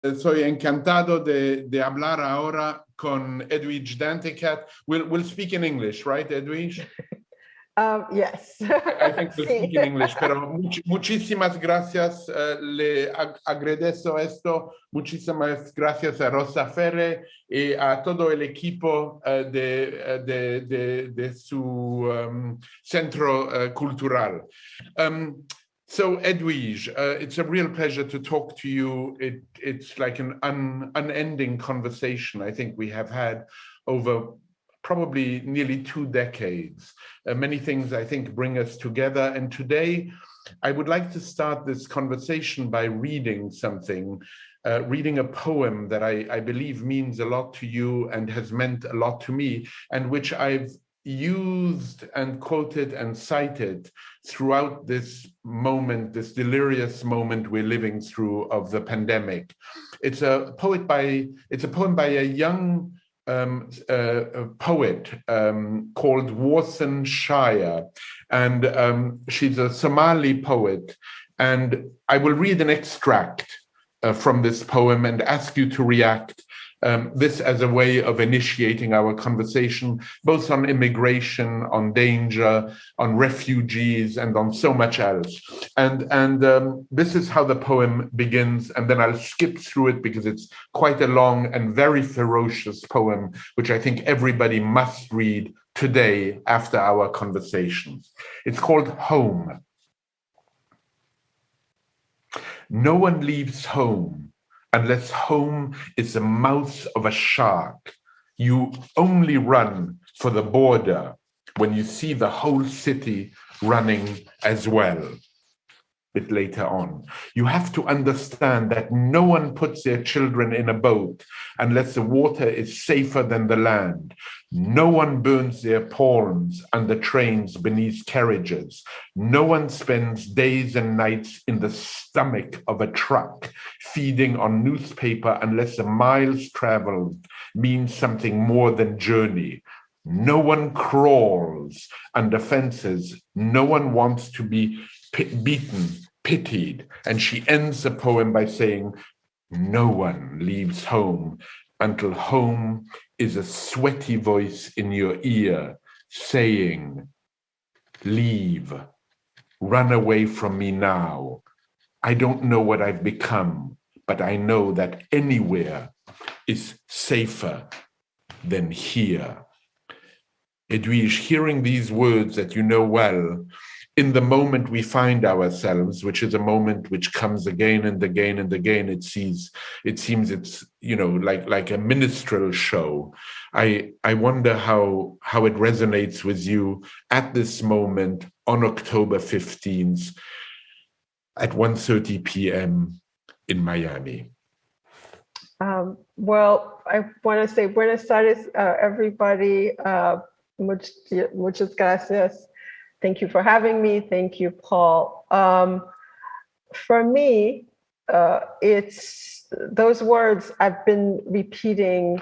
Soy encantado de hablar ahora con Edwidge Danticat. We'll speak in English, right, Edwidge? Yes. I think we'll speak in English, pero muchísimas gracias. Le agradezco esto. Muchísimas gracias a Rosa Ferre y a todo el equipo de su centro cultural. So, Edwidge, it's a real pleasure to talk to you. It's like an unending conversation I think we have had over probably nearly 2 decades. Many things I think bring us together. And today, I would like to start this conversation by reading something, reading a poem that I believe means a lot to you and has meant a lot to me, and which I've used and quoted and cited throughout this moment, this delirious moment we're living through of the pandemic. It's a poem by a young poet called Warsan Shire, and she's a Somali poet. And I will read an extract from this poem and ask you to react. This as a way of initiating our conversation, both on immigration, on danger, on refugees, and on so much else. And this is how the poem begins, and then I'll skip through it because it's quite a long and very ferocious poem, which I think everybody must read today after our conversations. It's called Home. No one leaves home unless home is the mouth of a shark. You only run for the border when you see the whole city running as well. A bit later on, you have to understand that no one puts their children in a boat unless the water is safer than the land. No one burns their palms under trains beneath carriages. No one spends days and nights in the stomach of a truck feeding on newspaper unless the miles traveled means something more than journey. No one crawls under fences. No one wants to be beaten, pitied. And she ends the poem by saying, no one leaves home until home is a sweaty voice in your ear saying, leave, run away from me now. I don't know what I've become, but I know that anywhere is safer than here. Edwidge, hearing these words that you know well, in the moment we find ourselves, which is a moment which comes again and again and again, it seems it's, you know, like a minstrel show. I wonder how it resonates with you at this moment on October 15th at 1:30 p.m. in Miami. Well, I want to say buenas tardes, everybody. Muchas gracias. Thank you for having me. Thank you, Paul. For me, it's those words I've been repeating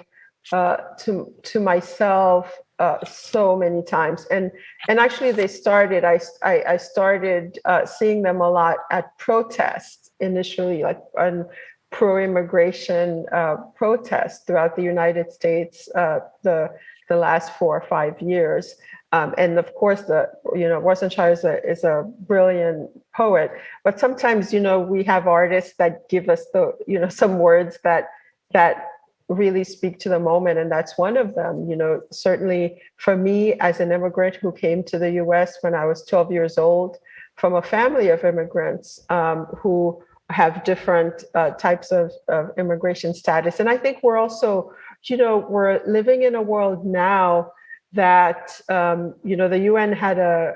to myself so many times, and actually they started. I started seeing them a lot at protests initially, like on pro-immigration protests throughout the United States. The last 4 or 5 years. And of course, Warsan Shire is a brilliant poet, but sometimes, we have artists that give us some words that really speak to the moment. And that's one of them. Certainly for me as an immigrant who came to the US when I was 12 years old from a family of immigrants who have different types of immigration status. And I think we're also, we're living in a world now that, the UN had a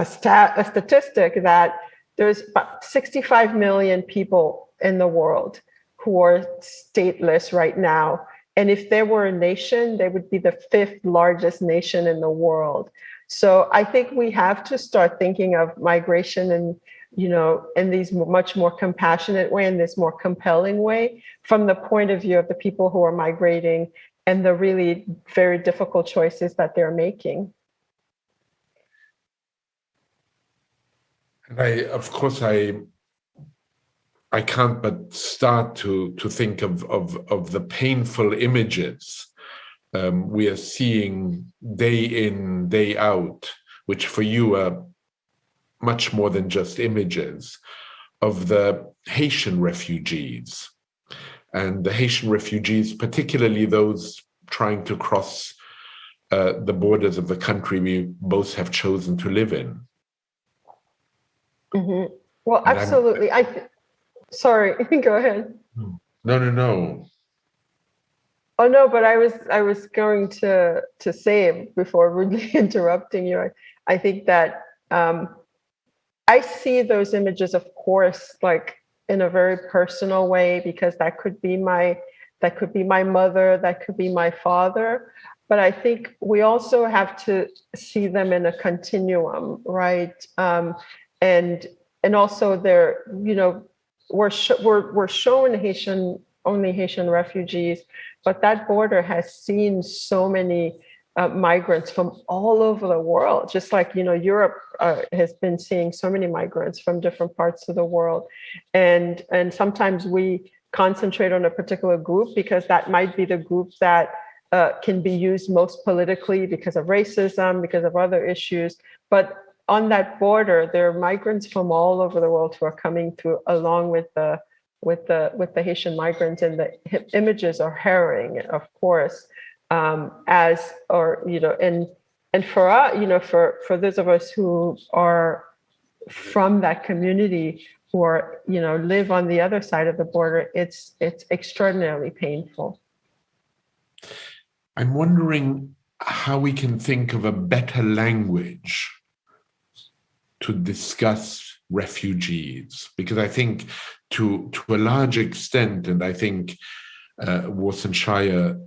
statistic that there's about 65 million people in the world who are stateless right now. And if there were a nation, they would be the 5th largest nation in the world. So I think we have to start thinking of migration and in these much more compassionate way, in this more compelling way, from the point of view of the people who are migrating and the really very difficult choices that they're making. And of course, I I can't but start to think of the painful images we are seeing day in, day out, which for you are much more than just images, of the Haitian refugees. And the Haitian refugees, particularly those trying to cross the borders of the country we both have chosen to live in. Mm-hmm. Well, and absolutely. Sorry, go ahead. No. Oh no, but I was going to say before rudely interrupting you. I think that I see those images, of course, like in a very personal way, because that could be my mother, that could be my father. But I think we also have to see them in a continuum, right? And also they're, we're shown only Haitian refugees, but that border has seen so many migrants from all over the world, just like Europe has been seeing so many migrants from different parts of the world, and sometimes we concentrate on a particular group because that might be the group that can be used most politically because of racism, because of other issues, but on that border there are migrants from all over the world who are coming through, along with the Haitian migrants, and the images are harrowing, of course. And for us, for those of us who are from that community, who are, live on the other side of the border, it's extraordinarily painful. I'm wondering how we can think of a better language to discuss refugees, because I think to a large extent, and I think Worcestershire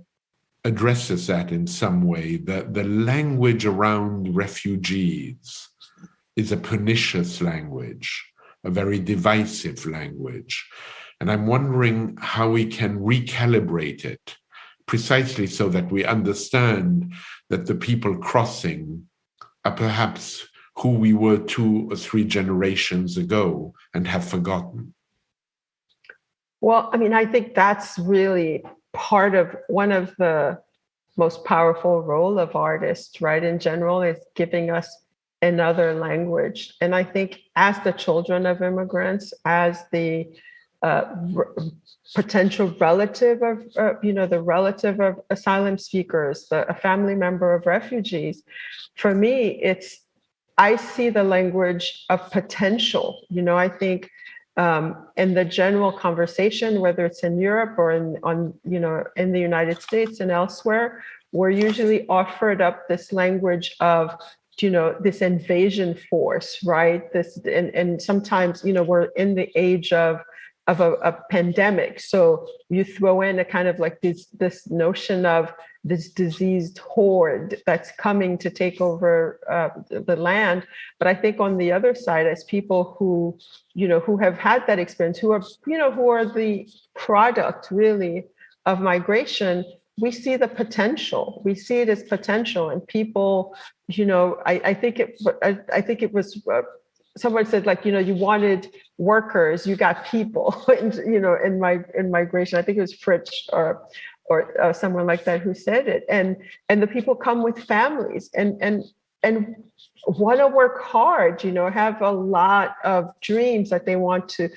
addresses that in some way, that the language around refugees is a pernicious language, a very divisive language. And I'm wondering how we can recalibrate it, precisely so that we understand that the people crossing are perhaps who we were 2 or 3 generations ago and have forgotten. Well, I mean, I think that's really part of one of the most powerful role of artists, right, in general, is giving us another language. And I think as the children of immigrants, as the potential relative of, the relative of asylum seekers, a family member of refugees, for me, I see the language of potential. I think in the general conversation, whether it's in Europe or in the United States and elsewhere, we're usually offered up this language of, this invasion force, right? And sometimes, we're in the age of a pandemic. So you throw in a kind of like this notion of this diseased horde that's coming to take over the land. But I think on the other side, as people who have had that experience, who are the product really of migration, we see the potential. We see it as potential, and people, I think it was. Someone said, like, you wanted workers, you got people, in migration. I think it was Fritz or someone like that who said it. And the people come with families and want to work hard, have a lot of dreams that they want to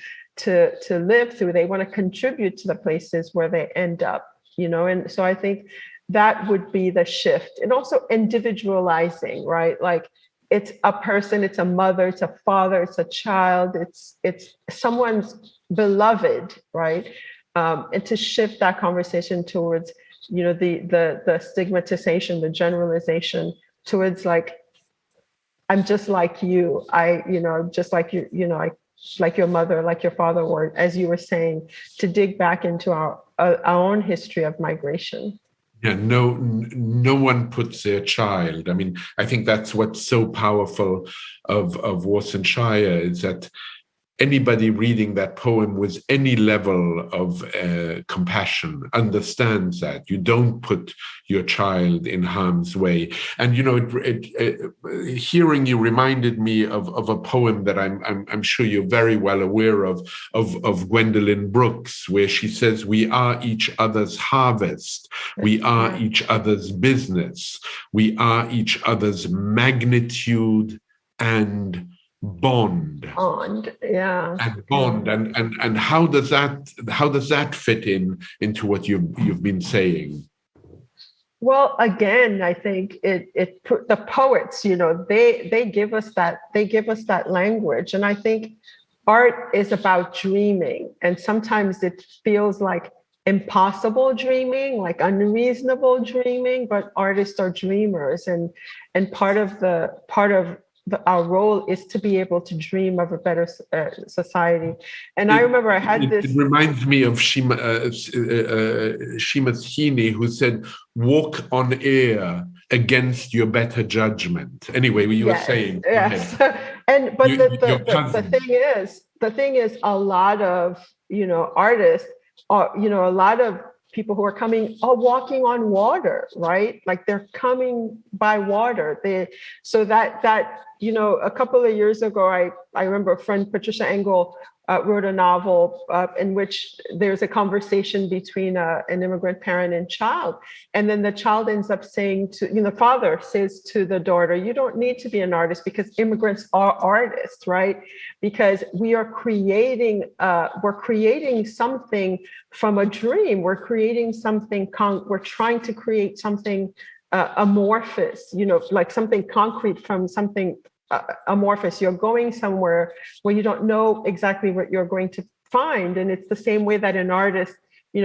live through. They want to contribute to the places where they end up, and so I think that would be the shift. And also individualizing, right? Like, it's a person, it's a mother, it's a father, it's a child, it's someone's beloved, right? And to shift that conversation towards, the stigmatization, the generalization, towards like, I'm just like you, just like you, like your mother, like your father were, as you were saying, to dig back into our own history of migration. Yeah, no one puts their child. I mean, I think that's what's so powerful of Worcestershire, is that anybody reading that poem with any level of compassion understands that you don't put your child in harm's way. And hearing you reminded me of a poem that I'm sure you're very well aware of Gwendolyn Brooks, where she says, "We are each other's harvest, we are each other's business, we are each other's magnitude and bond." Yeah. And bond, and how does that fit into what you've been saying? Well, again, I think the poets, they give us that language, and I think art is about dreaming, and sometimes it feels like impossible dreaming, like unreasonable dreaming, but artists are dreamers, and part of our role is to be able to dream of a better society. And I remember I had this. It reminds me of Seamus Heaney, who said, "Walk on air against your better judgment." Anyway, you were saying. Yes. But the thing is, a lot of artists, a lot of people who are coming are walking on water, right? Like they're coming by water. So that a couple of years ago, I remember a friend, Patricia Engel, wrote a novel in which there's a conversation between an immigrant parent and child. And then the child ends up saying the father says to the daughter, "You don't need to be an artist because immigrants are artists," right? Because we are creating something from a dream. We're creating something, we're trying to create something amorphous, like something concrete from something amorphous. You're going somewhere where you don't know exactly what you're going to find. And it's the same way that an artist,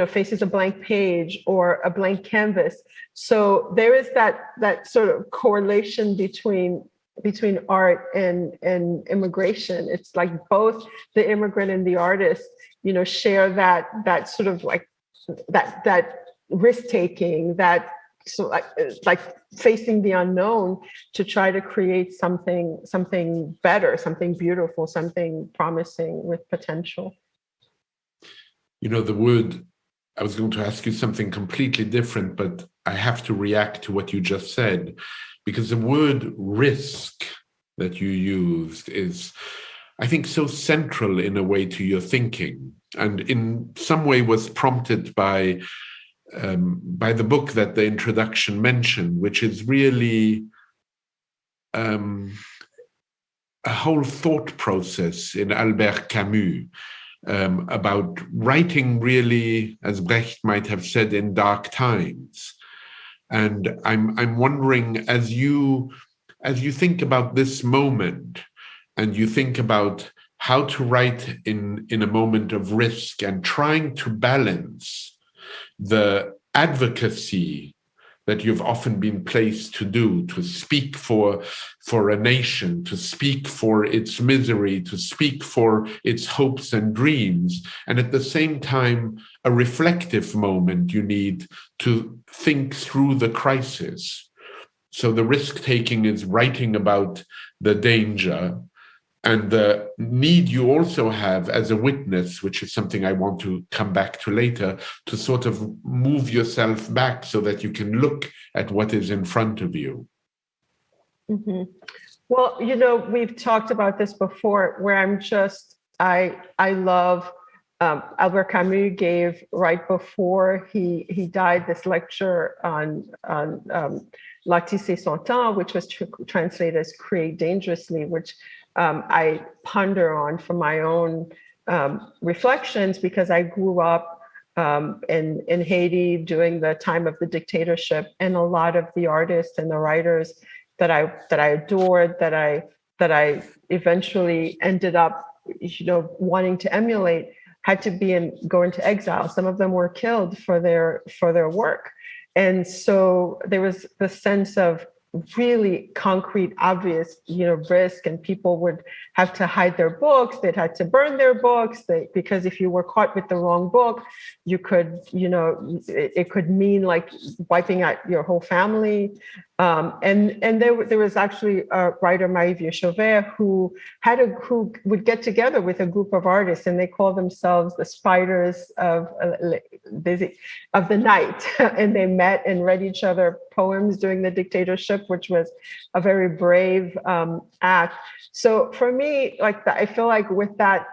faces a blank page or a blank canvas. So there is that sort of correlation between art and immigration. It's like both the immigrant and the artist, share that sort of like that risk-taking, that so like facing the unknown to try to create something better, something beautiful, something promising with potential. The word, I was going to ask you something completely different, but I have to react to what you just said, because the word risk that you used is, I think, so central in a way to your thinking, and in some way was prompted by the book that the introduction mentioned, which is really a whole thought process in Albert Camus about writing really, as Brecht might have said, in dark times. And I'm wondering, as you think about this moment, and you think about how to write in a moment of risk and trying to balance the advocacy that you've often been placed to do, to speak for a nation, to speak for its misery, to speak for its hopes and dreams, and at the same time, a reflective moment you need to think through the crisis. So the risk-taking is writing about the danger, and the need you also have as a witness, which is something I want to come back to later, to sort of move yourself back so that you can look at what is in front of you. Mm-hmm. Well, we've talked about this before, where I love Albert Camus gave right before he died this lecture on Latisser son temps, which was translated as Create Dangerously, which I ponder on for my own reflections, because I grew up in Haiti during the time of the dictatorship, and a lot of the artists and the writers that I adored, that I eventually ended up wanting to emulate, had to go into exile. Some of them were killed for their work, and so there was the sense of really concrete, obvious, risk, and people would have to hide their books. They'd had to burn their books because if you were caught with the wrong book, you could, it could mean like wiping out your whole family. And there was actually a writer, Marie-Vieux Chauvet, who would get together with a group of artists, and they call themselves the Spiders of the Night. And they met and read each other poems during the dictatorship, which was a very brave act. So for me, like I feel like with that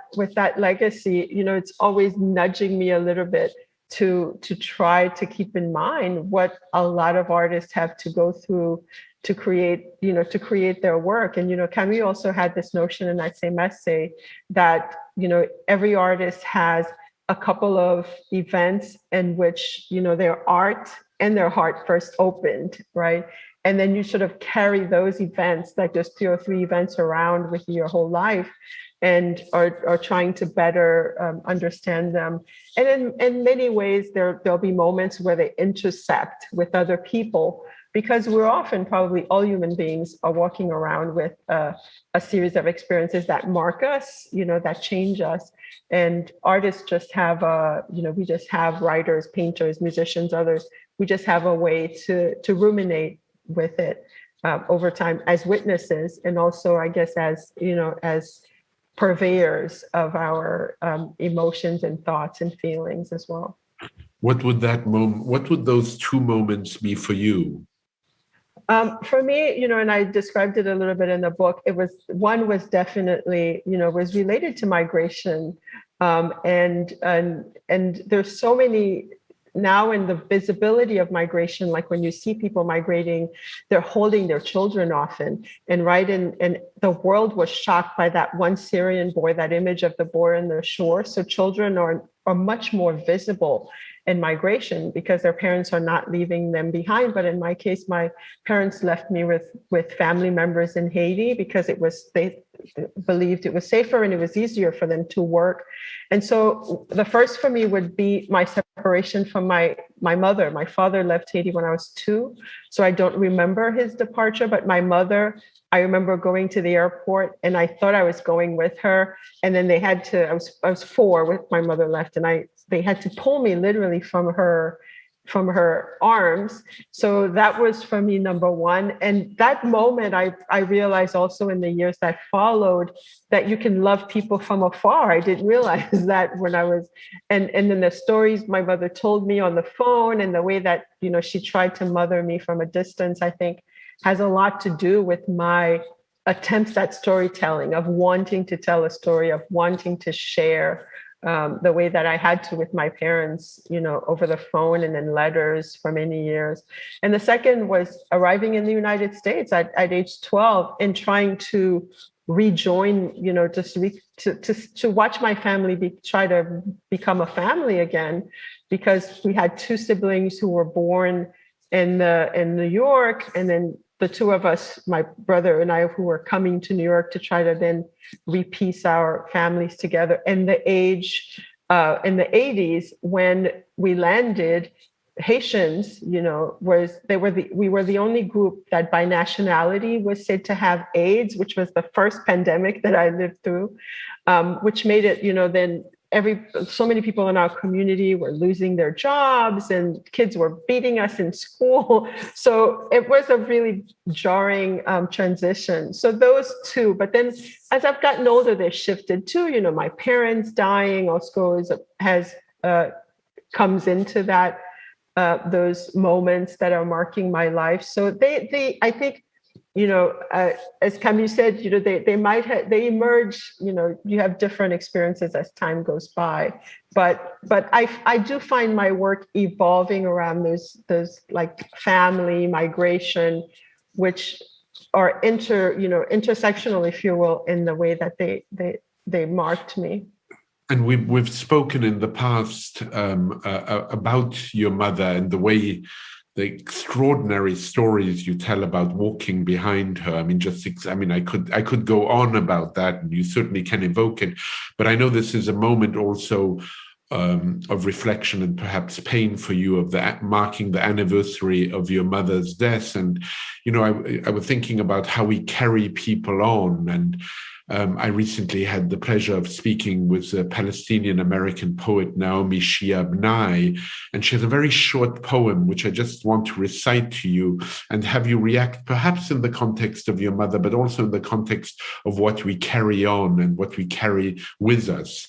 legacy, it's always nudging me a little bit to try to keep in mind what a lot of artists have to go through to create their work. And Camus also had this notion in that same essay that every artist has a couple of events in which their art and their heart first opened, right? And then you sort of carry those events, like those 2 or 3 events, around with your whole life, and are trying to better understand them. And in many ways, there'll be moments where they intersect with other people, because we're often, probably all human beings, are walking around with a series of experiences that mark us, that change us. And artists just have we just have writers, painters, musicians, others. We just have a way to ruminate with it over time as witnesses, and also, I guess, as purveyors of our emotions and thoughts and feelings as well. What would those 2 moments be for you? For me, and I described it a little bit in the book, one was definitely, was related to migration. And there's so many now in the visibility of migration, like when you see people migrating, they're holding their children often. And the world was shocked by that one Syrian boy, that image of the boy on the shore. So children are much more visible in migration because their parents are not leaving them behind. But in my case, my parents left me with family members in Haiti because they believed it was safer and it was easier for them to work. And so the first for me would be my separation from my mother. My father left Haiti when I was 2, so I don't remember his departure, but my mother, I remember going to the airport and I thought I was going with her. And then I was 4 when my mother left, and they had to pull me literally from her arms. So that was for me number one. And that moment, I realized also in the years that followed that you can love people from afar. I didn't realize that when I was, and then the stories my mother told me on the phone, and the way that, she tried to mother me from a distance, I think has a lot to do with my attempts at storytelling, of wanting to tell a story, of wanting to share the way that I had to with my parents, over the phone and in letters for many years. And the second was arriving in the United States at age 12 and trying to rejoin, to watch my family try to become a family again, because we had 2 siblings who were born in New York, and then the 2 of us, my brother and I, who were coming to New York to try to then repiece our families together. And the age in the 80s, when we landed, Haitians, we were the only group that by nationality was said to have AIDS, which was the first pandemic that I lived through, which made it, then so many people in our community were losing their jobs, and kids were beating us in school. So it was a really jarring transition. So those 2, but then as I've gotten older, they shifted too. My parents dying also comes into that, those moments that are marking my life. So they I think, as Camus said, they emerge, you have different experiences as time goes by, but I do find my work evolving around those like family, migration, which are intersectional, if you will, in the way that they marked me. And we've spoken in the past about your mother and the extraordinary stories you tell about walking behind her. I could go on about that, and you certainly can evoke it. But I know this is a moment also of reflection and perhaps pain for you, of marking the anniversary of your mother's death. And I was thinking about how we carry people on, and I recently had the pleasure of speaking with a Palestinian-American poet, Naomi Shia Bnai, and she has a very short poem, which I just want to recite to you and have you react, perhaps in the context of your mother, but also in the context of what we carry on and what we carry with us.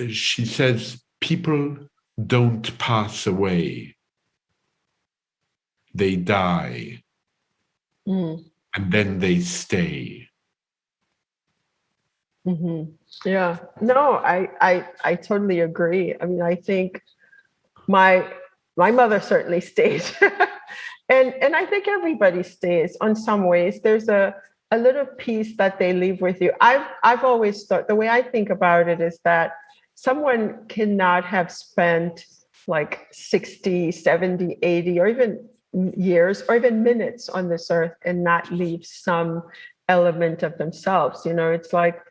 She says, "People don't pass away. They die, and then they stay." Mm-hmm. Yeah, no, I totally agree. I mean, I think my mother certainly stayed, and I think everybody stays on some ways. There's a little piece that they leave with you. I've always thought, the way I think about it is that someone cannot have spent like 60, 70, 80, or even years or even minutes on this earth and not leave some element of themselves. You know, it's like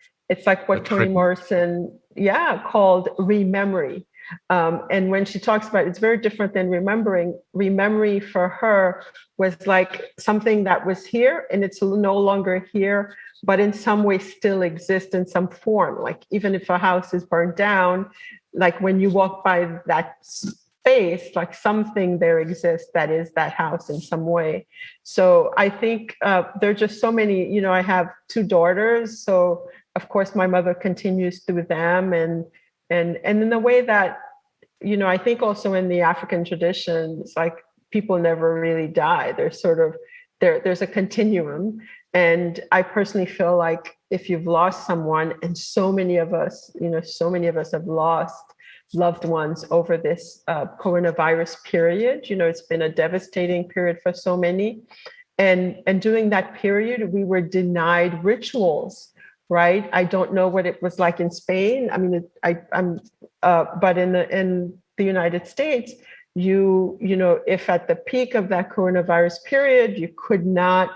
what Toni Morrison, called rememory. And when she talks about it, it's very different than remembering. Rememory for her was like something that was here and it's no longer here, but in some way still exists in some form. Like even if a house is burned down, like when you walk by that space, like something there exists that is that house in some way. So I think there are just so many, you know, I have 2 daughters. So of course my mother continues through them, and in the way that, you know, I think also in the African tradition, it's like people never really die. There's sort of there's a continuum. And I personally feel like if you've lost someone, and so many of us have lost loved ones over this coronavirus period. You know, it's been a devastating period for so many. And during that period, we were denied rituals. Right. I don't know what it was like in Spain. I mean, but in the United States, you know, if at the peak of that coronavirus period, you could not,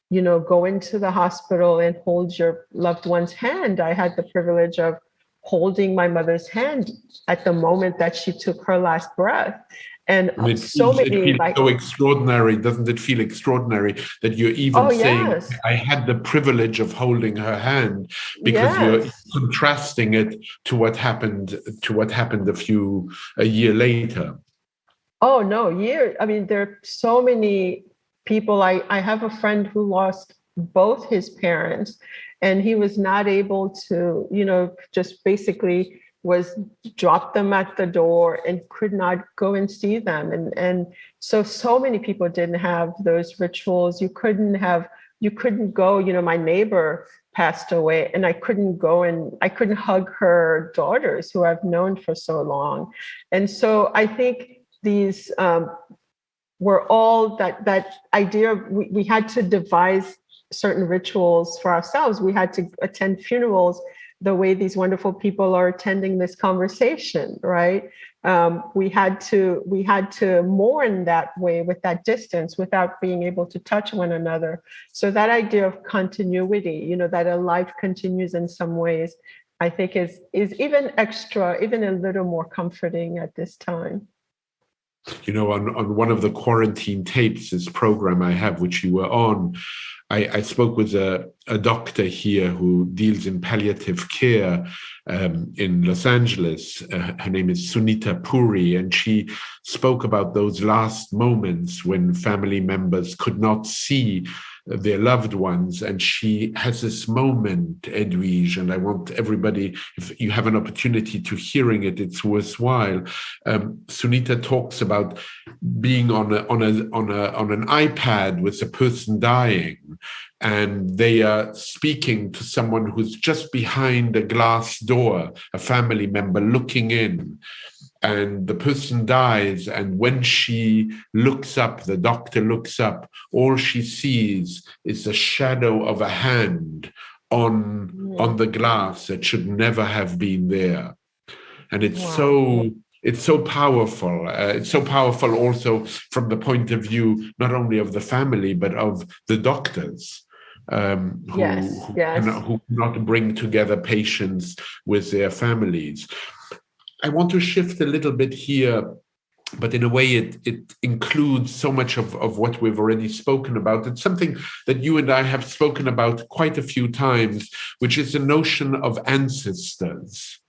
you know, go into the hospital and hold your loved one's hand. I had the privilege of holding my mother's hand at the moment that she took her last breath. And it feels so extraordinary, doesn't it feel extraordinary that you're even saying, yes, I had the privilege of holding her hand, because you're contrasting it to what happened a year later. Oh, no, I mean, there are so many people. I have a friend who lost both his parents, and he was not able to, you know, just basically was dropped them at the door and could not go and see them. And so many people didn't have those rituals. You couldn't go, you know, my neighbor passed away and I couldn't go and I couldn't hug her daughters who I've known for so long. And so I think these were all that idea. We had to devise certain rituals for ourselves. We had to attend funerals the way these wonderful people are attending this conversation, right? We had to mourn that way, with that distance, without being able to touch one another. So that idea of continuity, you know, that a life continues in some ways, I think is even a little more comforting at this time. You know, on one of the quarantine tapes, this program I have, which you were on, I spoke with a doctor here who deals in palliative care in Los Angeles. Her name is Sunita Puri, and she spoke about those last moments when family members could not see their loved ones. And she has this moment, Edwidge, and I want everybody, if you have an opportunity to hearing it, it's worthwhile. Sunita talks about being on an iPad with a person dying, and they are speaking to someone who's just behind a glass door, a family member looking in. And the person dies, and when she looks up, the doctor looks up, all she sees is the shadow of a hand on the glass that should never have been there. And it's so powerful. It's so powerful also from the point of view not only of the family but of the doctors. Who cannot bring together patients with their families. I want to shift a little bit here but in a way it includes so much of what we've already spoken about. It's something that you and I have spoken about quite a few times, which is the notion of ancestors.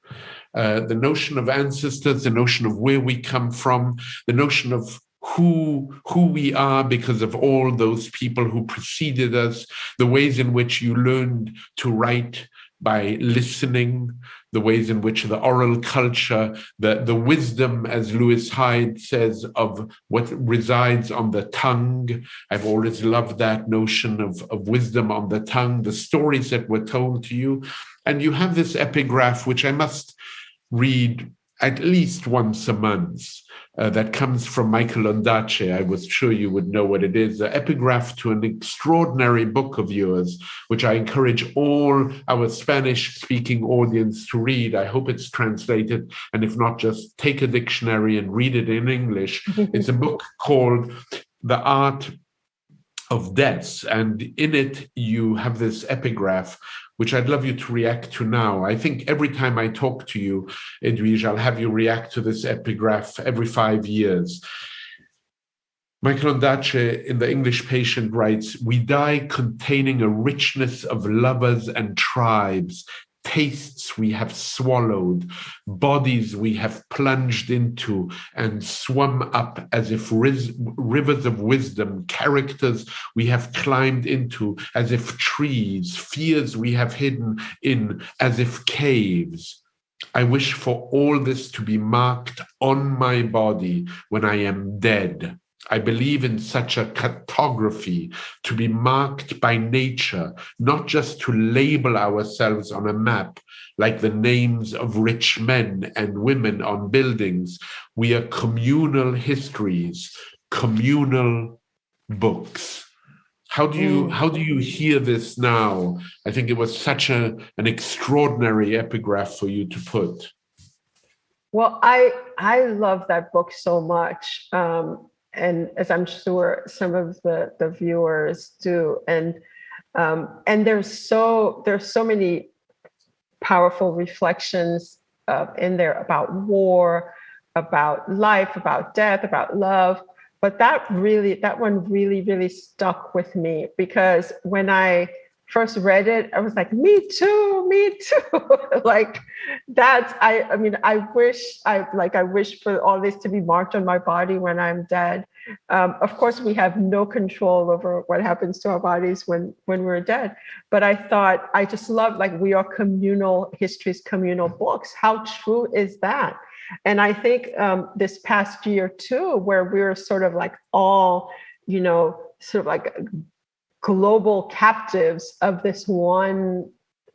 The notion of ancestors, the notion of where we come from, the notion of who we are because of all those people who preceded us, the ways in which you learned to write by listening, the ways in which the oral culture, the wisdom, as Lewis Hyde says, of what resides on the tongue. I've always loved that notion of wisdom on the tongue, the stories that were told to you. And you have this epigraph, which I must read at least once a month, that comes from Michael Ondaatje. I was sure you would know what it is, an epigraph to an extraordinary book of yours, which I encourage all our Spanish-speaking audience to read. I hope it's translated, and if not, just take a dictionary and read it in English. It's a book called The Art of Death, and in it you have this epigraph, which I'd love you to react to now. I think every time I talk to you, Edwidge, I'll have you react to this epigraph every 5 years. Michael Ondaatje in The English Patient writes, "We die containing a richness of lovers and tribes, tastes we have swallowed, bodies we have plunged into and swum up as if rivers of wisdom, characters we have climbed into as if trees, fears we have hidden in as if caves. I wish for all this to be marked on my body when I am dead. I believe in such a cartography, to be marked by nature, not just to label ourselves on a map like the names of rich men and women on buildings. We are communal histories, communal books." How do you hear this now? I think it was such an extraordinary epigraph for you to put. Well, I love that book so much. And as I'm sure some of the viewers do, and there's so many powerful reflections in there about war, about life, about death, about love. But that one really stuck with me, because when I first read it, I was like, me too. Like I wish for all this to be marked on my body when I'm dead. Of course, we have no control over what happens to our bodies when we're dead. But I just love, like, we are communal histories, communal books. How true is that? And I think this past year too, where we're sort of like all, sort of like global captives of this one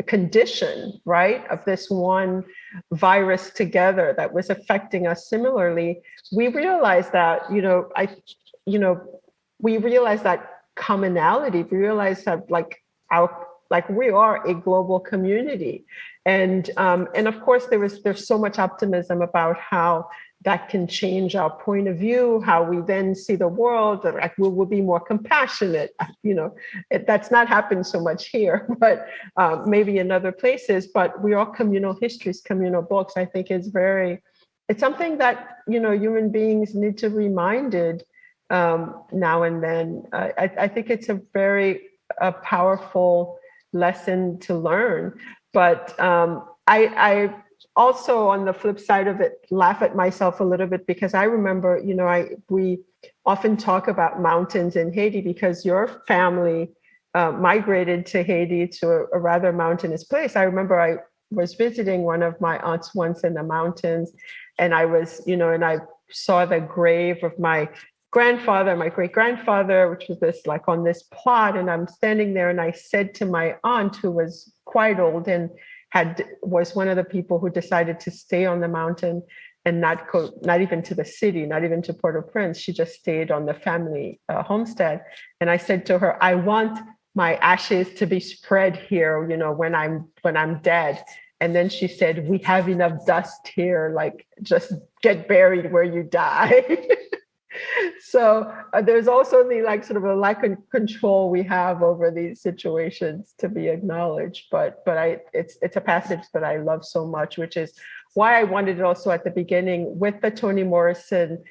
condition, right? Of this one virus together that was affecting us similarly. We realized that, we realized that commonality. We realized that we are a global community. And of course there's so much optimism about how that can change our point of view, how we then see the world, like we'll be more compassionate. That's not happened so much here, but maybe in other places. But we are communal histories, communal books. I think it's something that, human beings need to be reminded now and then. I think it's a very powerful lesson to learn. But I also, on the flip side of it, laugh at myself a little bit, because I remember, we often talk about mountains in Haiti because your family migrated to Haiti, to a rather mountainous place. I remember I was visiting one of my aunts once in the mountains, and I was, and I saw the grave of my grandfather, my great-grandfather, which was this, like, on this plot. And I'm standing there, and I said to my aunt, who was quite old and was one of the people who decided to stay on the mountain and not even to the city, not even to Port-au-Prince. She just stayed on the family homestead. And I said to her, I want my ashes to be spread here, when I'm dead. And then she said, we have enough dust here, like, just get buried where you die. So there's also the, like, sort of a lack of control we have over these situations to be acknowledged. But it's a passage that I love so much, which is why I wanted it also at the beginning with the Toni Morrison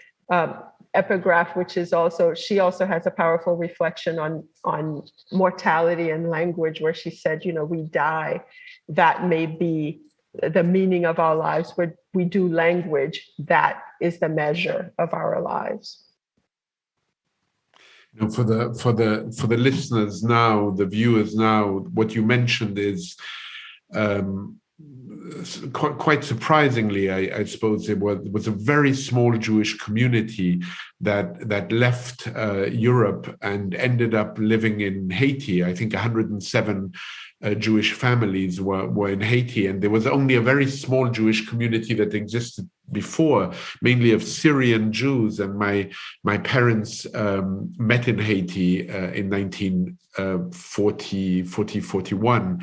epigraph, which is also, she also has a powerful reflection on mortality and language, where she said, we die, that may be the meaning of our lives. Where we do language, that is the measure of our lives. For the listeners now, the viewers now, what you mentioned is quite surprisingly, I suppose, it was a very small Jewish community that left Europe and ended up living in Haiti. I think 107 Jewish families were in Haiti, and there was only a very small Jewish community that existed before, mainly of Syrian Jews. And my parents met in Haiti in 1941.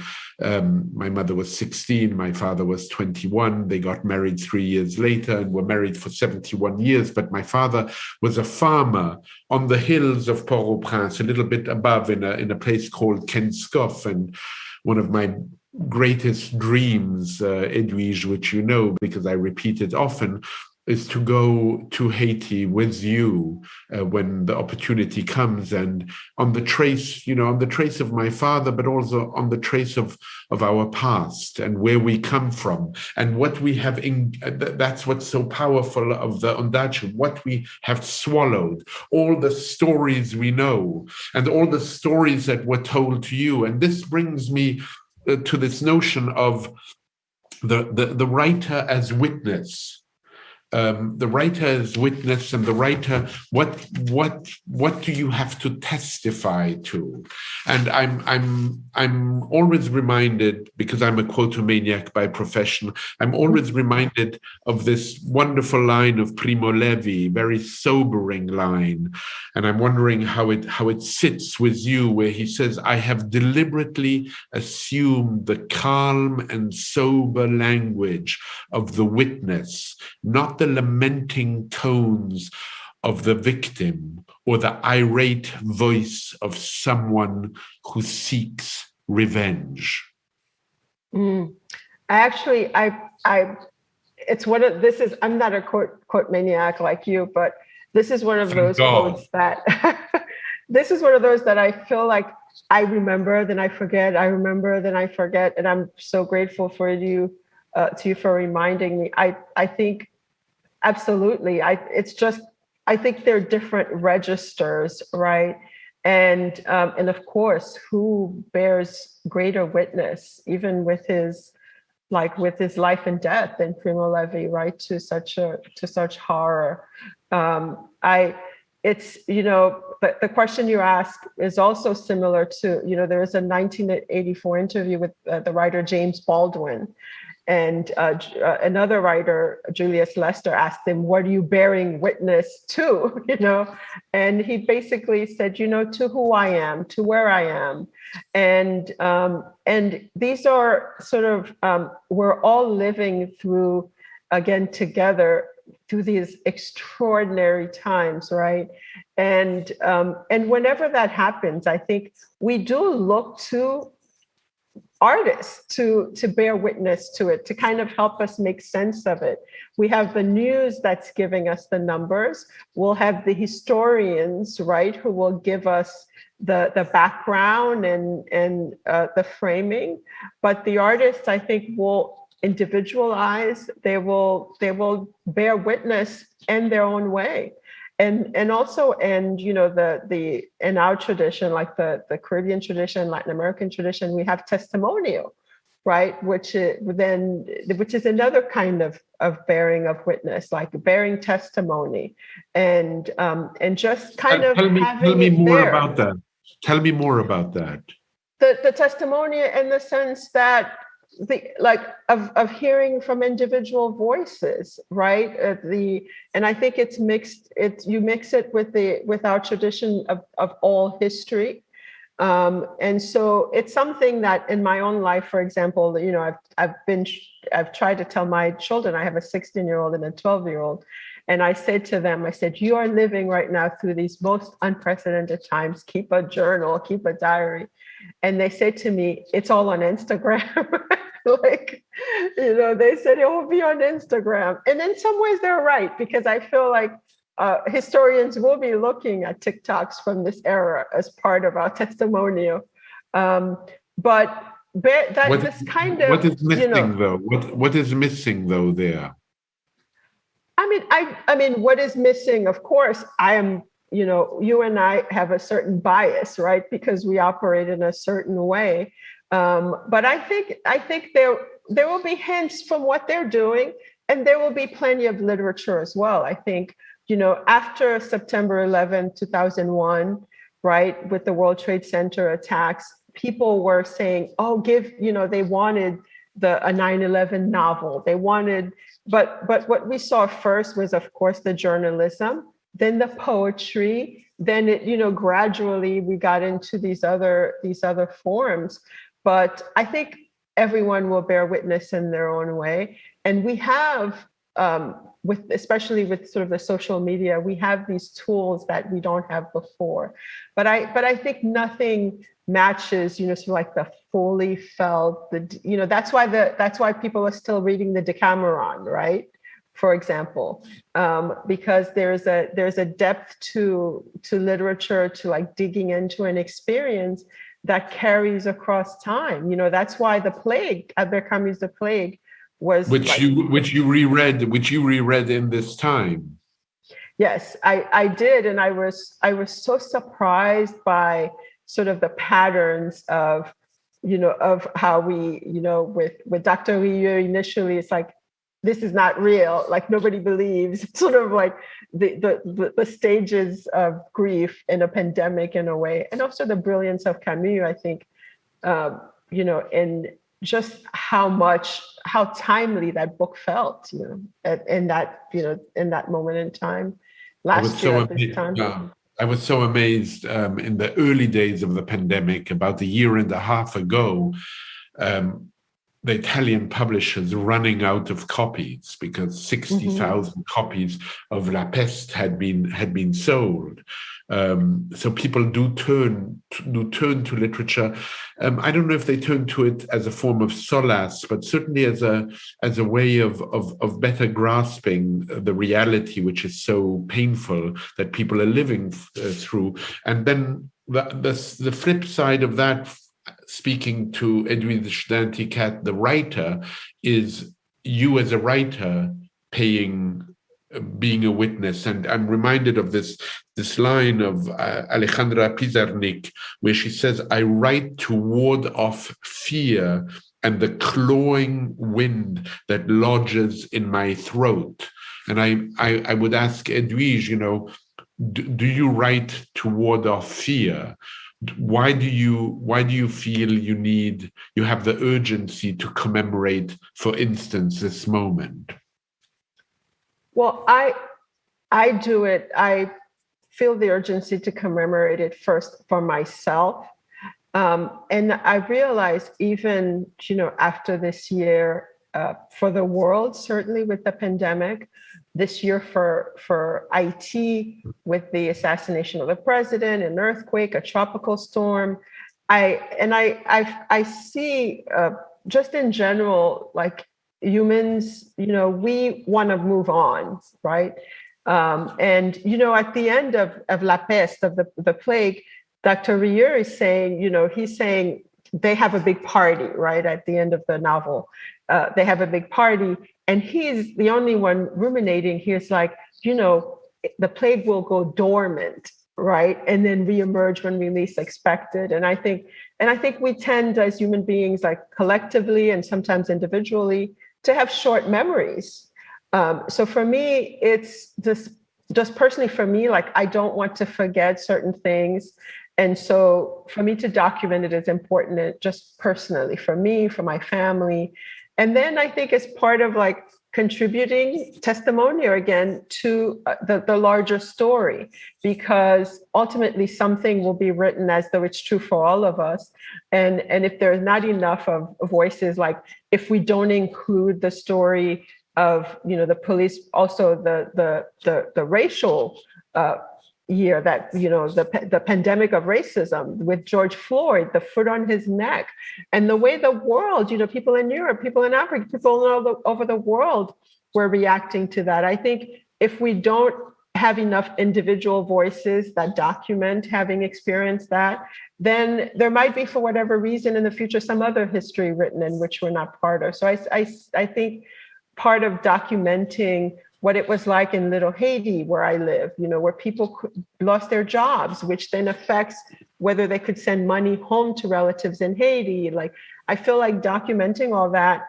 My mother was 16, my father was 21. They got married 3 years later and were married for 71 years. But my father was a farmer on the hills of Port-au-Prince, a little bit above, in a place called Kenskoff. And one of my greatest dreams, Edwidge, which you know because I repeat it often, is to go to Haiti with you when the opportunity comes, and on the trace of my father, but also on the trace of our past and where we come from and what we have. That's what's so powerful of the Ondaatje, what we have swallowed, all the stories we know and all the stories that were told to you. And this brings me to this notion of the writer as witness. The writer as witness, and the writer, what do you have to testify to? And I'm always reminded, because I'm a quotomaniac by profession, I'm always reminded of this wonderful line of Primo Levi, very sobering line, and I'm wondering how it sits with you, where he says, "I have deliberately assumed the calm and sober language of the witness, not the lamenting tones of the victim or the irate voice of someone who seeks revenge." I'm not a quote maniac like you, but this is one of Thank those God. quotes that this is one of those that I feel like I remember, then I forget, I remember, then I forget. And I'm so grateful for you, to you for reminding me. I think absolutely. I think they're different registers, right? And of course, who bears greater witness, even with his life and death, than Primo Levi, right? To such horror. The question you ask is also similar to, there was a 1984 interview with the writer James Baldwin. And another writer, Julius Lester, asked him, "What are you bearing witness to?" And he basically said, "To who I am, to where I am." And these are sort of, we're all living through, again, together, through these extraordinary times, right? And whenever that happens, I think we do look to artists to bear witness to it, to kind of help us make sense of it. We have the news that's giving us the numbers. We'll have the historians, right, who will give us the background and the framing. But the artists, I think, will individualize. They will bear witness in their own way. And also, the in our tradition, like the Caribbean tradition, Latin American tradition, we have testimonial, right? Which is another kind of bearing of witness, like bearing testimony, and just kind of tell me more there. about that. Tell me more about that. The testimony, in the sense that of hearing from individual voices, right? And I think it's mixed. You mix it with our tradition of oral history, and so it's something that in my own life, for example, I've tried to tell my children. I have a 16-year-old and a 12-year-old, and I said to them, "You are living right now through these most unprecedented times. Keep a journal, keep a diary." And they say to me, "It's all on Instagram." They said it will be on Instagram. And in some ways they're right, because I feel like historians will be looking at TikToks from this era as part of our testimonial. But this kind of, what is missing though? What is missing though there? I mean, what is missing? Of course, I am. You and I have a certain bias, right? Because we operate in a certain way. But I think there will be hints from what they're doing, and there will be plenty of literature as well. I think, after September 11, 2001, right, with the World Trade Center attacks, people were saying, oh, they wanted a 9/11 novel. They wanted, but what we saw first was, of course, the journalism, then the poetry, then it, gradually we got into these other forms. But I think everyone will bear witness in their own way. And we have, especially with sort of the social media, we have these tools that we don't have before. But I think nothing matches, sort of like the fully felt, that's why people are still reading the Decameron, right? For example, because there's a depth to literature, to like digging into an experience that carries across time. That's why the plague, Albert Camus' The Plague, was which you reread in this time. Yes, I did, and I was so surprised by sort of the patterns of how we, with Dr. Rieu initially, it's like, this is not real, like nobody believes, sort of like the stages of grief in a pandemic in a way, and also the brilliance of Camus, I think, in just how timely that book felt, in that moment in time. Last year at this time. I was so amazed in the early days of the pandemic, about a year and a half ago, the Italian publishers running out of copies because 60,000 copies of La Peste had been sold. So people do turn to literature. I don't know if they turn to it as a form of solace, but certainly as a way of better grasping the reality, which is so painful that people are living through. And then the flip side of that, speaking to Edwidge Danticat, the writer, is you as a writer being a witness. And I'm reminded of this line of Alejandra Pizarnik, where she says, I write to ward off fear and the clawing wind that lodges in my throat. And I would ask Edwidge, do you write to ward off fear? Why do you feel you have the urgency to commemorate, for instance, this moment? Well, I do it. I feel the urgency to commemorate it first for myself. And I realize even, after this year, for the world, certainly with the pandemic, this year for Haiti, with the assassination of the president, an earthquake, a tropical storm, I see just in general, like humans, we want to move on, right? And at the end of La Peste, of the plague, Dr. Rieu is saying, he's saying they have a big party, right? At the end of the novel, they have a big party. And he's the only one ruminating. He's like, the plague will go dormant, right? And then reemerge when we least expect it. And I think we tend as human beings, like collectively and sometimes individually, to have short memories. So for me, it's just personally for me, like I don't want to forget certain things. And so for me to document it is important, just personally, for me, for my family. And then I think it's part of like contributing testimonial again to the larger story, because ultimately something will be written as though it's true for all of us. And if there's not enough of voices, like if we don't include the story of, the police, also the racial year, that the pandemic of racism with George Floyd, the foot on his neck, and the way the world, people in Europe, people in Africa, people all over the world were reacting to that. I think if we don't have enough individual voices that document having experienced that, then there might be, for whatever reason in the future, some other history written in which we're not part of. So I think part of documenting what it was like in Little Haiti, where I live, where people lost their jobs, which then affects whether they could send money home to relatives in Haiti. Like, I feel like documenting all that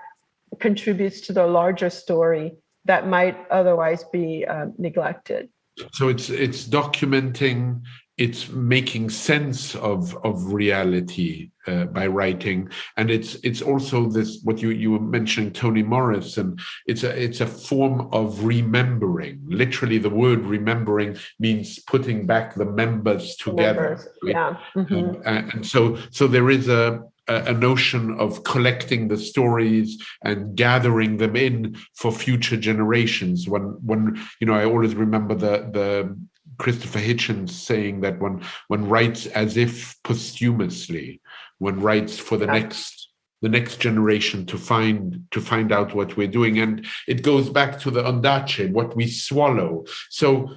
contributes to the larger story that might otherwise be neglected. So it's documenting, it's making sense of reality by writing, and it's also this, what you were mentioning, Toni Morrison. It's a form of remembering. Literally, the word remembering means putting back the members together. Right? Yeah. Mm-hmm. And so there is a notion of collecting the stories and gathering them in for future generations. When I always remember the Christopher Hitchens saying that one writes as if posthumously, one writes for the next generation to find out what we're doing. And it goes back to the ondache, what we swallow. So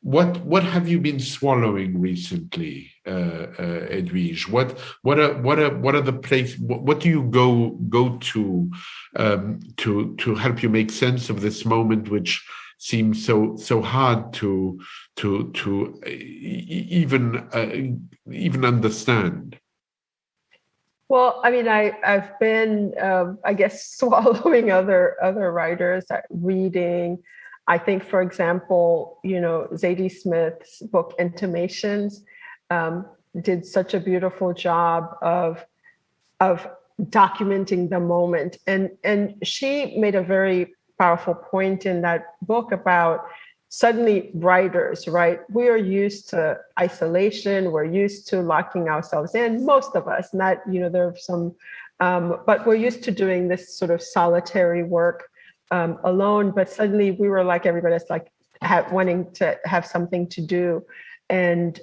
what have you been swallowing recently, Edwidge? What are the place? What do you go to help you make sense of this moment, which seems so hard to even understand? Well, I mean, I've been, I guess, swallowing other writers, reading. I think, for example, Zadie Smith's book Intimations did such a beautiful job of documenting the moment, and she made a very powerful point in that book about suddenly writers, right? We are used to isolation. We're used to locking ourselves in. Most of us, not, there are some, but we're used to doing this sort of solitary work alone. But suddenly we were like everybody else, like wanting to have something to do, and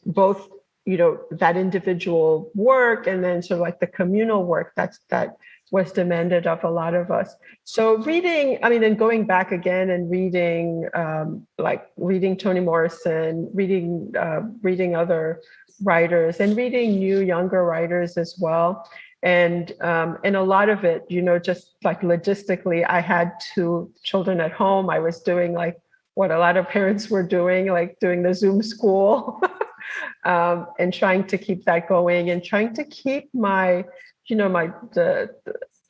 both, that individual work and then sort of like the communal work that was demanded of a lot of us. So reading, and going back again and reading, reading Toni Morrison, reading other writers, and reading new, younger writers as well. And a lot of it, just like logistically, I had 2 children at home. I was doing like what a lot of parents were doing, like doing the Zoom school, and trying to keep that going, and trying to keep my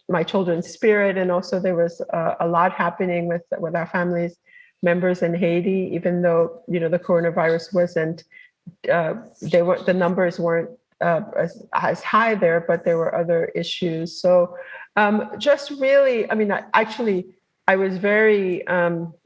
my children's spirit. And also there was a lot happening with our family's members in Haiti, even though, the coronavirus wasn't, the numbers weren't as high there, but there were other issues. So just really, I was very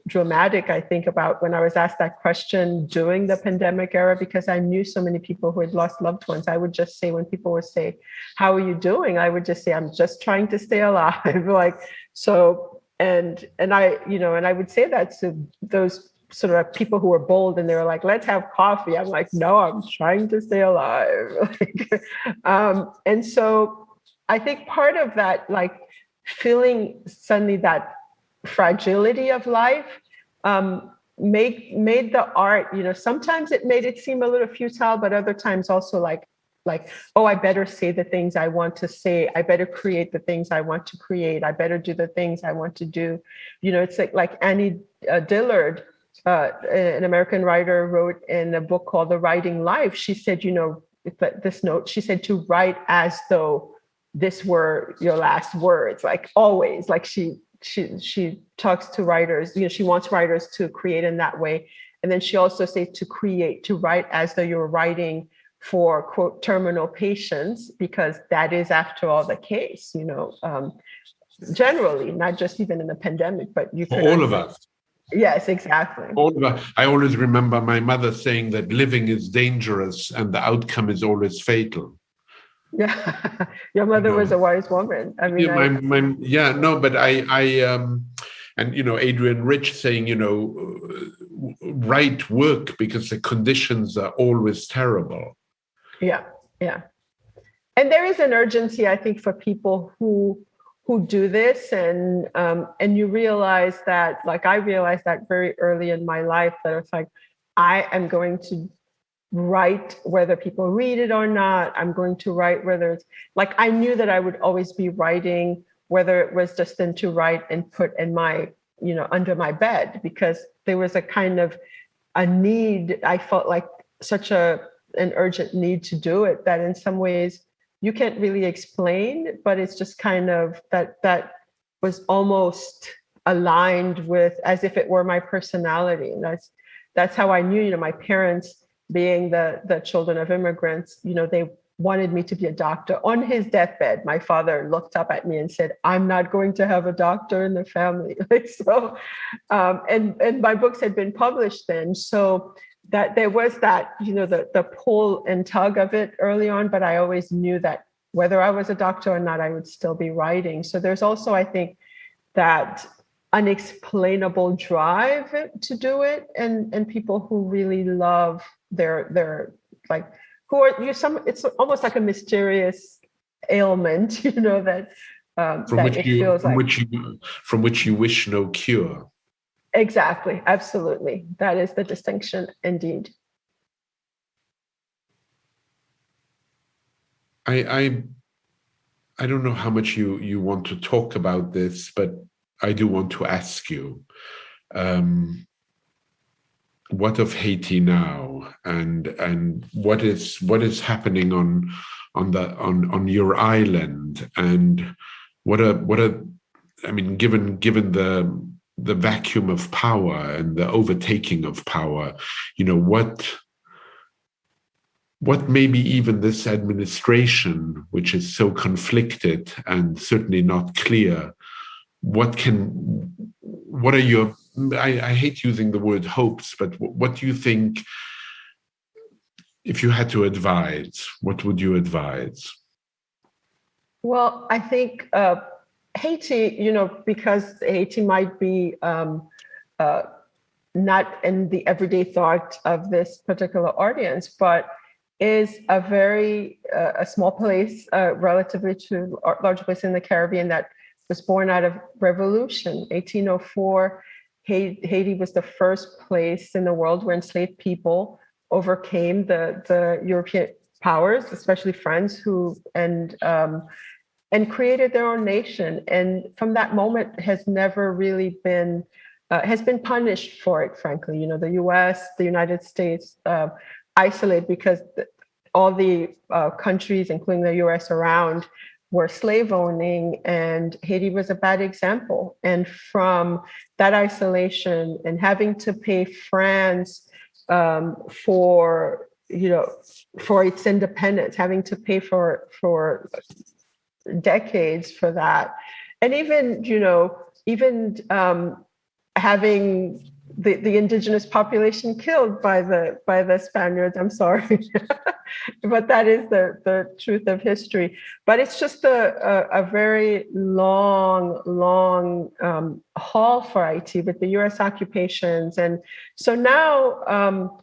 dramatic, I think, about when I was asked that question during the pandemic era, because I knew so many people who had lost loved ones. I would just say, when people would say, "How are you doing?" I would just say, "I'm just trying to stay alive." Like, so, and I would say that to those sort of people who were bold, and they were like, "Let's have coffee." I'm like, "No, I'm trying to stay alive." And so I think part of that, like feeling suddenly that fragility of life, made the art, sometimes it made it seem a little futile, but other times also like, oh, I better say the things I want to say. I better create the things I want to create. I better do the things I want to do. It's like Annie Dillard, an American writer, wrote in a book called The Writing Life. She said, this note, she said, to write as though this were your last words, like always. Like she talks to writers, she wants writers to create in that way. And then she also says to write as though you're writing for, quote, terminal patients, because that is, after all, the case, generally, not just even in the pandemic, but you could. All of us. Yes, exactly. All of us. I always remember my mother saying that living is dangerous and the outcome is always fatal. Yeah, your mother was a wise woman. But Adrian Rich saying, write work because the conditions are always terrible. Yeah. And there is an urgency, I think, for people who who do this, and you realize that, like I realized that very early in my life, that it's like, I am going to write whether people read it or not. I'm going to write whether it's like, I knew that I would always be writing, whether it was just then to write and put in my, under my bed, because there was a kind of a need. I felt like such an urgent need to do it, that in some ways you can't really explain, but it's just kind of that was almost aligned with, as if it were my personality. And that's how I knew, my parents, being the children of immigrants, they wanted me to be a doctor. On his deathbed, my father looked up at me and said, "I'm not going to have a doctor in the family." So, and my books had been published then. So that there was that, the pull and tug of it early on, but I always knew that whether I was a doctor or not, I would still be writing. So there's also, I think, that unexplainable drive to do it, and people who really love their like, who are it's almost like a mysterious ailment, that that it feels like, from which you wish no cure. Exactly, absolutely. That is the distinction, indeed. I don't know how much you want to talk about this, but I do want to ask you, what of Haiti now, and what is happening on your island, and what I mean, given the vacuum of power and the overtaking of power, what maybe even this administration, which is so conflicted and certainly not clear, what are your, I hate using the word hopes, but what do you think, if you had to advise, what would you advise? Well, I think Haiti, because Haiti might be not in the everyday thought of this particular audience, but is a very a small place, relatively to a large place in the Caribbean, that was born out of revolution. 1804, Haiti was the first place in the world where enslaved people overcame the European powers, especially France, and created their own nation. And from that moment has never really been, has been punished for it, frankly. The US, the United States, isolated, because all the countries, including the US around, were slave owning, and Haiti was a bad example. And from that isolation and having to pay France for its independence, having to pay for decades for that, and even having the indigenous population killed by the Spaniards. I'm sorry, but that is the truth of history. But it's just a very long haul for Haiti with the U.S. occupations. And so now,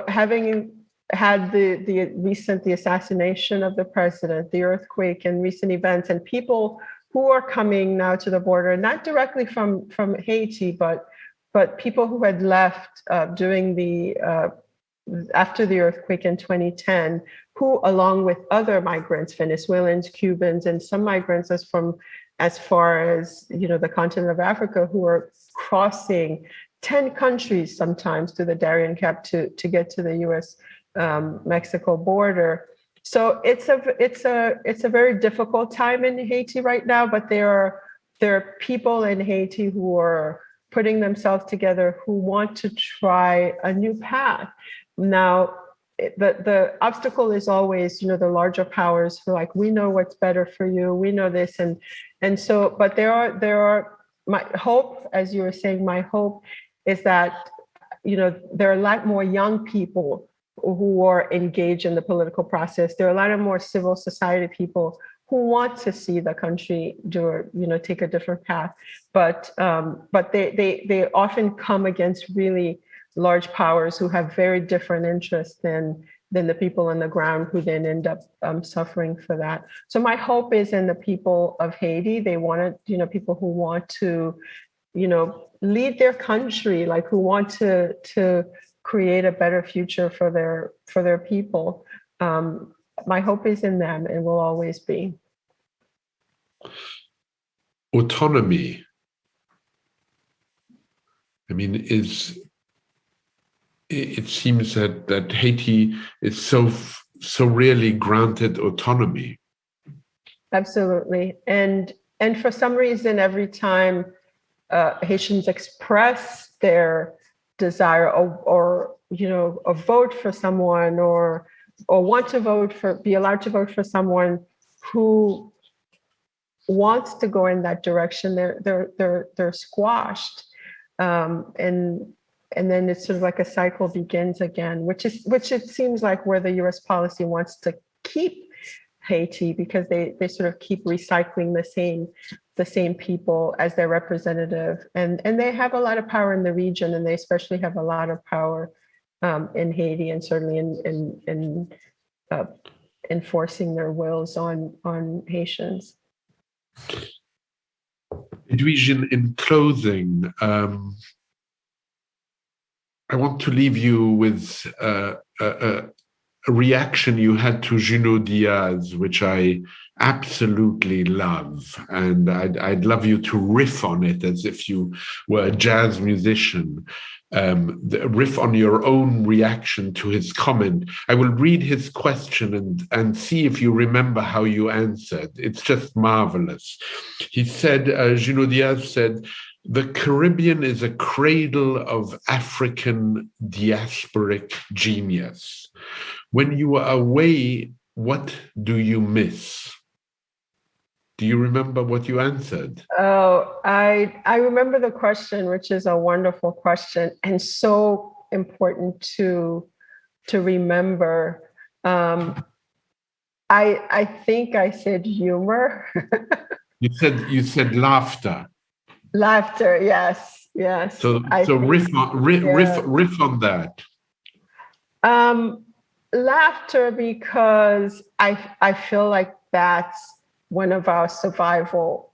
having had the assassination of the president, the earthquake, and recent events, and people who are coming now to the border, not directly from Haiti, but people who had left during after the earthquake in 2010, who, along with other migrants, Venezuelans, Cubans, and some migrants as far as the continent of Africa, who are crossing 10 countries sometimes through the Darien Gap to get to the U.S. Mexico border. So it's a very difficult time in Haiti right now, but there are people in Haiti who are putting themselves together, who want to try a new path. Now, the obstacle is always, the larger powers who are like, we know what's better for you, we know this, and so, but there are my hope, as you were saying, my hope is that there are a lot more young people who are engaged in the political process. There are a lot of more civil society people who want to see the country take a different path, but they often come against really large powers who have very different interests than the people on the ground who then end up suffering for that. So my hope is in the people of Haiti. They want to, people who want to, lead their country, like who want to create a better future for their people. My hope is in them and will always be. Autonomy, I mean, it seems that Haiti is so rarely granted autonomy. Absolutely. And for some reason, every time Haitians express their desire or vote for someone or want to be allowed to vote for someone who wants to go in that direction, they're squashed. And then it's sort of like a cycle begins again, which it seems like where the US policy wants to keep Haiti, because they sort of keep recycling the same people as their representative. And they have a lot of power in the region, and they especially have a lot of power in Haiti, and certainly in enforcing their wills on Haitians. Edwidge, in closing, I want to leave you with a reaction you had to Junot Diaz, which I absolutely love. And I'd love you to riff on it as if you were a jazz musician. Riff on your own reaction to his comment. I will read his question and see if you remember how you answered. It's just marvelous. He said, Junot Diaz said, "The Caribbean is a cradle of African diasporic genius. When you are away, what do you miss?" Do you remember what you answered? Oh, I remember the question, which is a wonderful question and so important to remember. I think I said humor. You said laughter. Laughter, yes. So riff on that. Laughter, because I feel like that's one of our survival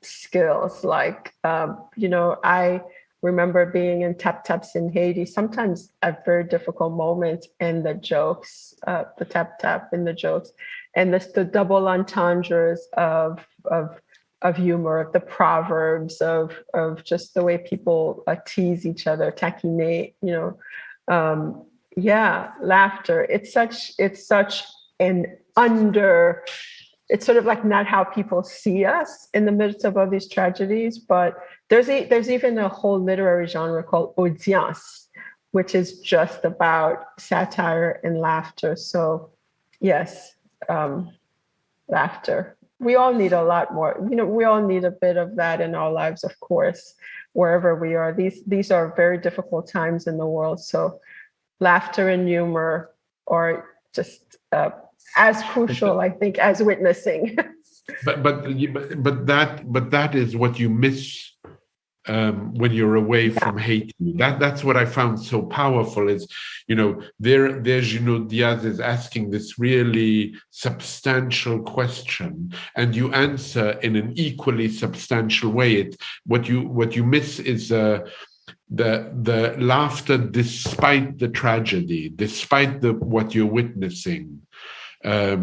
skills. Like, I remember being in tap-taps in Haiti, sometimes at very difficult moments, and the jokes, the tap-tap and the jokes, and the double entendres of humor, of the proverbs, of just the way people tease each other, taquiner, laughter. It's such an it's sort of like not how people see us in the midst of all these tragedies, but there's even a whole literary genre called audience, which is just about satire and laughter. So yes, laughter. We all need a lot more. We all need a bit of that in our lives, of course, wherever we are. These are very difficult times in the world. So laughter and humor are just as crucial, I think, as witnessing. but that is what you miss when you're away from Haiti. That's what I found so powerful is, there Junot Diaz is asking this really substantial question, and you answer in an equally substantial way. What you miss is the laughter despite the tragedy, despite what you're witnessing. As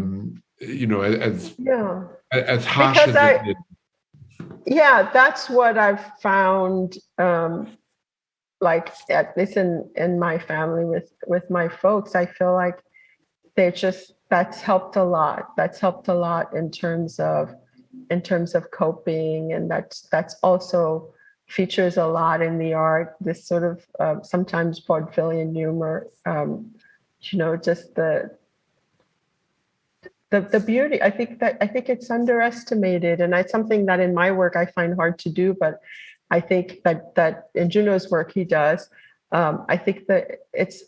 harsh as it is. Yeah, that's what I've found, like at least in my family with my folks. I feel like that's helped a lot. That's helped a lot in terms of coping, and that's also features a lot in the art. This sort of sometimes vaudevillian humor, just the beauty. I think it's underestimated, and it's something that in my work I find hard to do, but I think that in Junot's work he does. I think that it's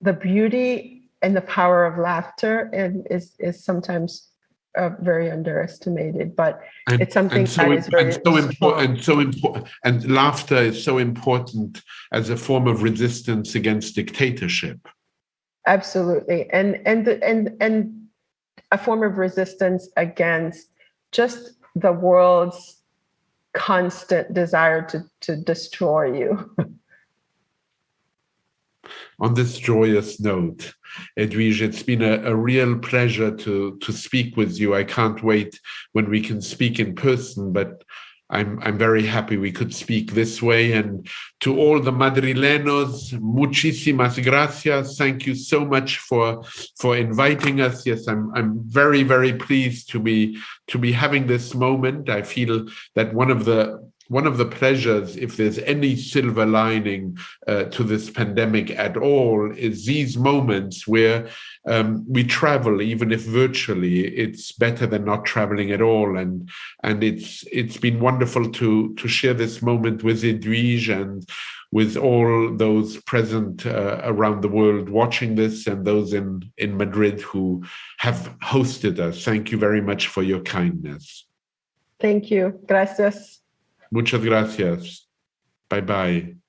the beauty and the power of laughter and is sometimes very underestimated, but it's something that is very important. And laughter is so important as a form of resistance against dictatorship. Absolutely. And a form of resistance against just the world's constant desire to destroy you. On this joyous note, Edwidge, it's been a real pleasure to speak with you. I can't wait when we can speak in person, but I'm very happy we could speak this way. And to all the Madrileños, muchísimas gracias. Thank you so much for inviting us. Yes, I'm very, very pleased to be having this moment. I feel that one of the pleasures, if there's any silver lining to this pandemic at all, is these moments where we travel, even if virtually. It's better than not traveling at all, and it's been wonderful to share this moment with Edwidge and with all those present around the world watching this, and those in Madrid who have hosted us. Thank you very much for your kindness. Thank you. Gracias. Muchas gracias. Bye bye.